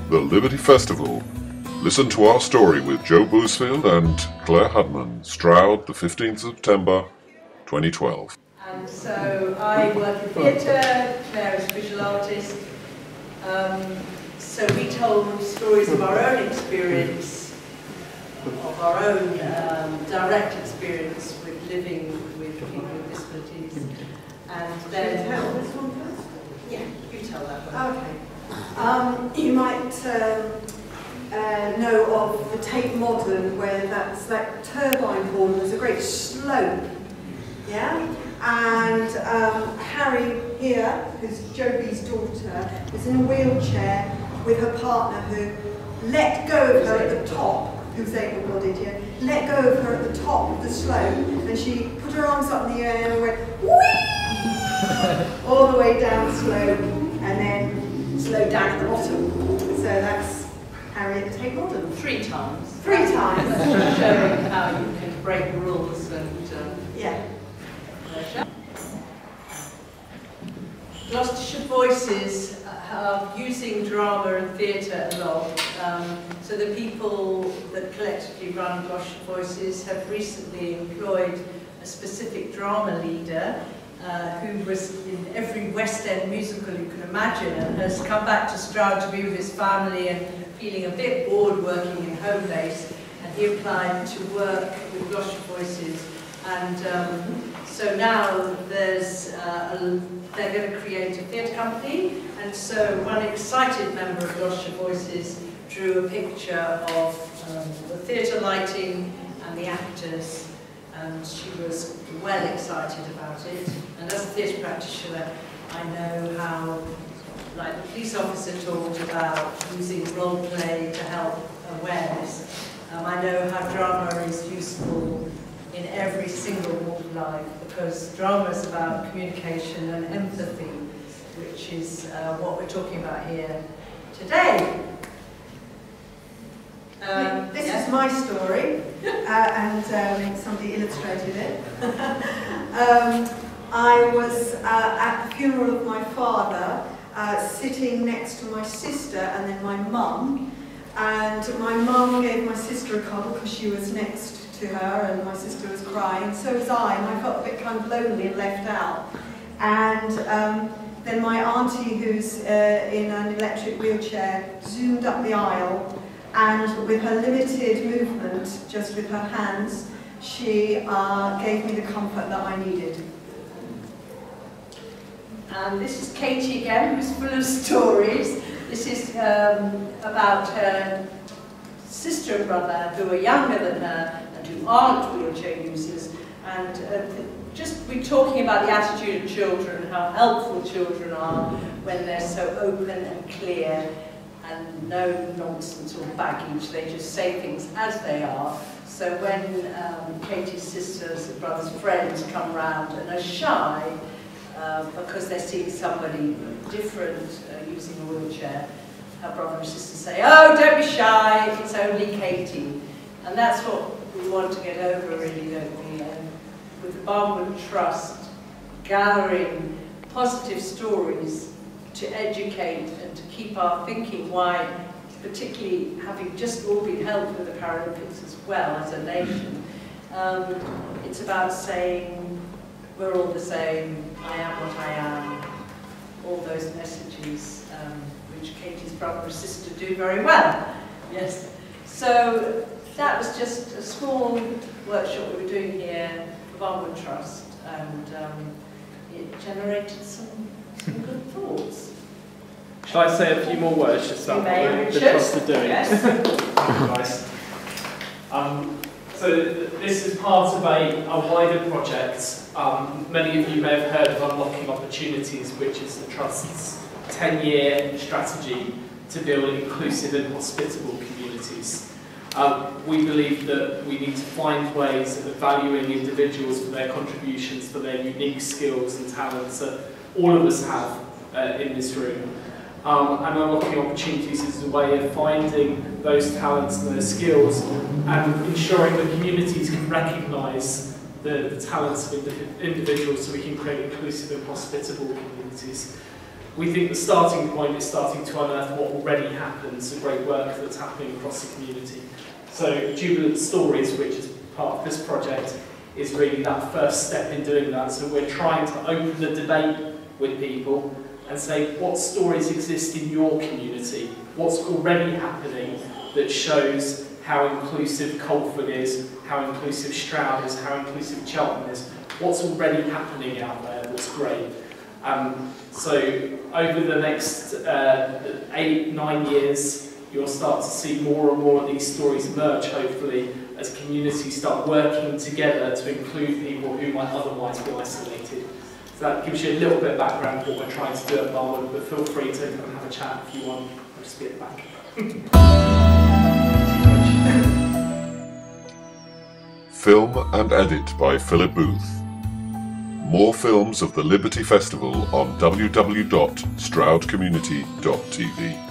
the Liberty Festival. Listen to our story with Joe Bousfield and Claire Hudman, Stroud, the 15th of September, 2012. And so I work in theatre, Claire is a visual artist. So we told stories of our own experience, of our own direct experience with living with people with disabilities. And then... Should I tell this one first? Yeah, you tell that one. Okay. You might know of the Tate Modern, where that turbine hall, there's a great slope, yeah? And Harry here, who's Joby's daughter, is in a wheelchair with her partner who let go of her at the top, who's able-bodied here, let go of her at the top of the slope, and she put her arms up in the air and went whee! All the way down the slope, and then slowed down at the bottom. So that's Harry at the Tate Modern. 3 times. 3 times. Showing how you can break rules and... yeah. Gloucestershire Voices are using drama and theatre a lot. So the people that collectively run Gloucestershire Voices have recently employed a specific drama leader who was in every West End musical you can imagine and has come back to Stroud to be with his family and feeling a bit bored working in home base, and he applied to work with Gloucestershire Voices. And so now there's they're going to create a theatre company, and so one excited member of Gloucestershire Voices drew a picture of the theatre lighting and the actors, and she was well excited about it. And as a theatre practitioner, I know how, like the police officer talked about using role play to help awareness. I know how drama is useful in every single walk of life, because drama is about communication and empathy, which is what we're talking about here today. This is my story, and somebody illustrated it. I was at the funeral of my father, sitting next to my sister and then my mum, and my mum gave my sister a cuddle because she was next to her, and my sister was crying, and so was I, and I felt a bit kind of lonely and left out. And then my auntie, who's in an electric wheelchair, zoomed up the aisle, and with her limited movement, just with her hands, she gave me the comfort that I needed. And this is Katie again, who's full of stories. This is about her sister and brother who are younger than her and who aren't wheelchair users. And just we're talking about the attitude of children, how helpful children are when they're so open and clear and no nonsense or baggage. They just say things as they are. So when Katie's sisters and brother's friends come round and are shy because they're seeing somebody different using a wheelchair, her brother and sister say, "Oh, don't be shy, it's only Katie." And that's what we want to get over, really, don't we? With the Barnwood Trust, gathering positive stories to educate and to keep our thinking wide, particularly having just all been helped with the Paralympics as well as a nation. It's about saying, we're all the same, I am what I am, all those messages, which Katie's brother and sister do very well. Yes. So that was just a small workshop we were doing here for Barnwood Trust, and it generated some good thoughts. Shall I say a few more words just about what the Trust are doing? Yes. Nice. So this is part of a wider project. Many of you may have heard of Unlocking Opportunities, which is the Trust's 10-year strategy to build inclusive and hospitable communities. We believe that we need to find ways of valuing individuals for their contributions, for their unique skills and talents that all of us have in this room. And Unlocking Opportunities is a way of finding those talents and those skills and ensuring that communities can recognise the talents of individuals so we can create inclusive and hospitable communities. we think the starting point is starting to unearth what already happens, the great work that's happening across the community. So Jubilant Stories, which is part of this project, is really that first step in doing that. So we're trying to open the debate with people and say, what stories exist in your community? What's already happening that shows how inclusive Colford is, how inclusive Stroud is, how inclusive Cheltenham is? What's already happening out there that's great? So over the next 8-9 years, you'll start to see more and more of these stories emerge, hopefully, as communities start working together to include people who might otherwise be isolated. So that gives you a little bit of background of what we're trying to do at Barwood, but feel free to come and have a chat if you want. I'll just be at the back. Film and edit by Philip Booth. More films of the Liberty Festival on www.stroudcommunity.tv.